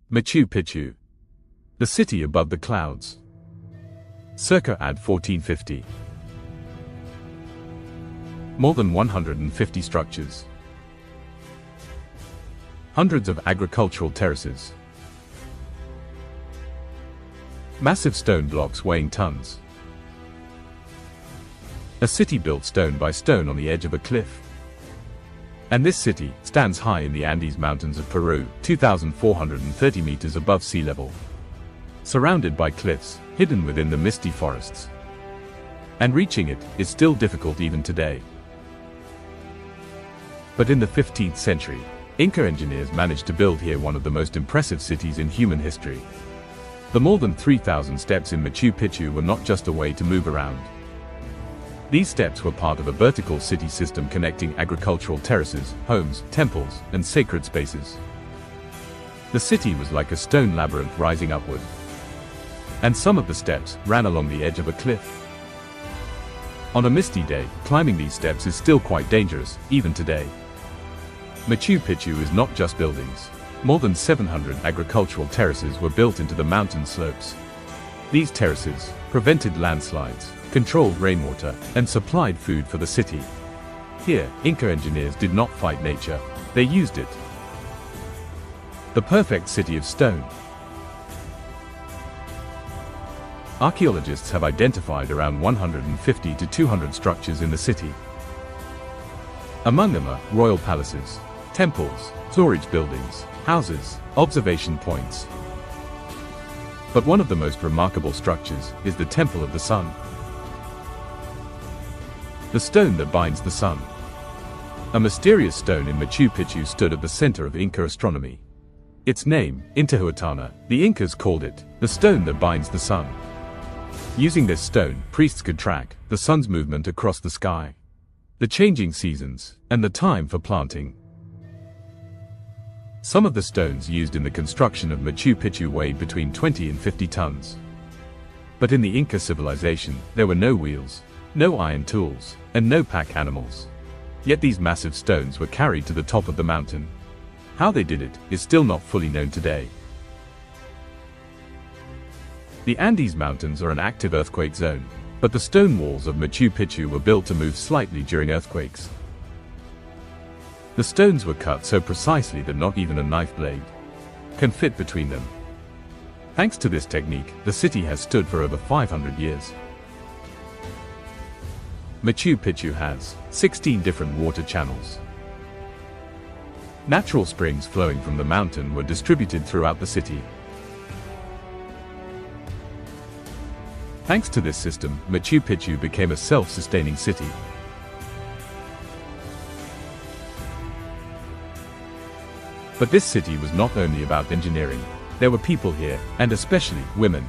Machu Picchu, the city above the clouds. Circa AD 1450. More than 150 structures. Hundreds of agricultural terraces. Massive stone blocks weighing tons. A city built stone by stone on the edge of a cliff. And this city stands high in the Andes Mountains of Peru, 2,430 meters above sea level. Surrounded by cliffs, hidden within the misty forests. And reaching it is still difficult even today. But in the 15th century, Inca engineers managed to build here one of the most impressive cities in human history. The more than 3,000 steps in Machu Picchu were not just a way to move around. These steps were part of a vertical city system connecting agricultural terraces, homes, temples, and sacred spaces. The city was like a stone labyrinth rising upward. And some of the steps ran along the edge of a cliff. On a misty day, climbing these steps is still quite dangerous, even today. Machu Picchu is not just buildings. More than 700 agricultural terraces were built into the mountain slopes. These terraces prevented landslides, controlled rainwater, and supplied food for the city. Here, Inca engineers did not fight nature, they used it. The perfect city of stone. Archaeologists have identified around 150 to 200 structures in the city. Among them are royal palaces, temples, storage buildings, houses, observation points. But one of the most remarkable structures is the Temple of the Sun. The stone that binds the sun. A mysterious stone in Machu Picchu stood at the center of Inca astronomy. Its name, Intihuatana, the Incas called it the stone that binds the sun. Using this stone, priests could track the sun's movement across the sky, the changing seasons, and the time for planting. Some of the stones used in the construction of Machu Picchu weighed between 20 and 50 tons. But in the Inca civilization, there were no wheels, no iron tools, and no pack animals. Yet these massive stones were carried to the top of the mountain. How they did it is still not fully known today. The Andes Mountains are an active earthquake zone, but the stone walls of Machu Picchu were built to move slightly during earthquakes. The stones were cut so precisely that not even a knife blade can fit between them. Thanks to this technique, the city has stood for over 500 years. Machu Picchu has 16 different water channels. Natural springs flowing from the mountain were distributed throughout the city. Thanks to this system, Machu Picchu became a self-sustaining city. But this city was not only about engineering. There were people here, and especially women.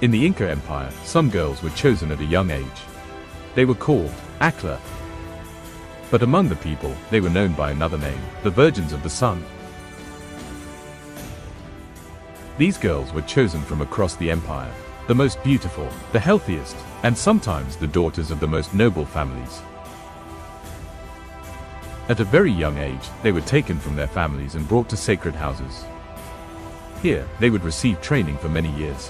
In the Inca Empire, some girls were chosen at a young age. They were called Akla. But among the people, they were known by another name, the Virgins of the Sun. These girls were chosen from across the empire, the most beautiful, the healthiest, and sometimes the daughters of the most noble families. At a very young age, they were taken from their families and brought to sacred houses. Here, they would receive training for many years.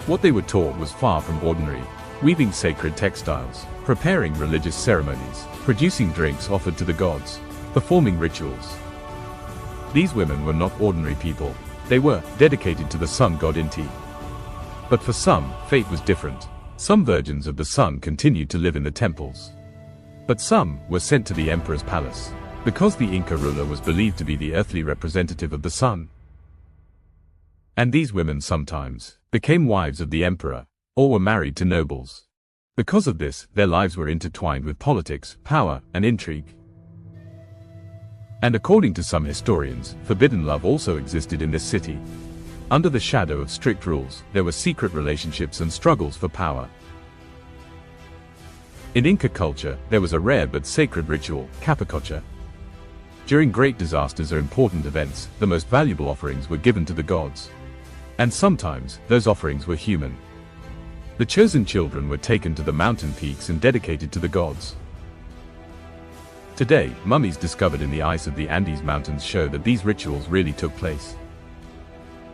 What they were taught was far from ordinary. Weaving sacred textiles, preparing religious ceremonies, producing drinks offered to the gods, performing rituals. These women were not ordinary people. They were dedicated to the sun god Inti. But for some, fate was different. Some virgins of the sun continued to live in the temples. But some were sent to the emperor's palace, because the Inca ruler was believed to be the earthly representative of the sun. And these women sometimes became wives of the emperor, or were married to nobles. Because of this, their lives were intertwined with politics, power, and intrigue. And according to some historians, forbidden love also existed in this city. Under the shadow of strict rules, there were secret relationships and struggles for power. In Inca culture, there was a rare but sacred ritual, capacocha. During great disasters or important events, the most valuable offerings were given to the gods. And sometimes, those offerings were human. The chosen children were taken to the mountain peaks and dedicated to the gods. Today, mummies discovered in the ice of the Andes Mountains show that these rituals really took place.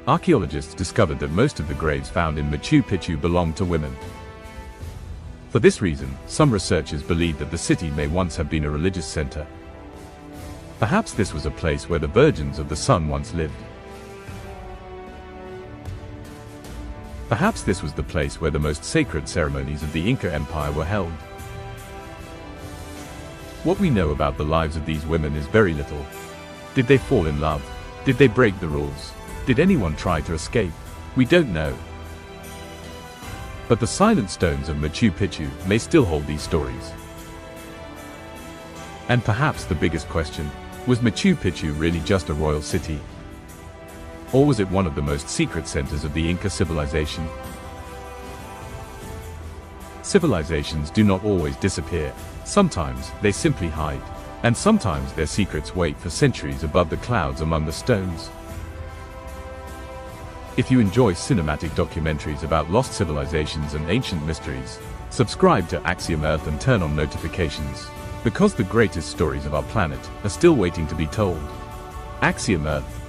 Archaeologists discovered that most of the graves found in Machu Picchu belonged to women. For this reason, some researchers believe that the city may once have been a religious center. Perhaps this was a place where the virgins of the sun once lived. Perhaps this was the place where the most sacred ceremonies of the Inca Empire were held. What we know about the lives of these women is very little. Did they fall in love? Did they break the rules? Did anyone try to escape? We don't know. But the silent stones of Machu Picchu may still hold these stories. And perhaps the biggest question, was Machu Picchu really just a royal city? Or was it one of the most secret centers of the Inca civilization? Civilizations do not always disappear. Sometimes they simply hide. And sometimes their secrets wait for centuries above the clouds among the stones. If you enjoy cinematic documentaries about lost civilizations and ancient mysteries, subscribe to Axiom Earth and turn on notifications, because the greatest stories of our planet are still waiting to be told. Axiom Earth.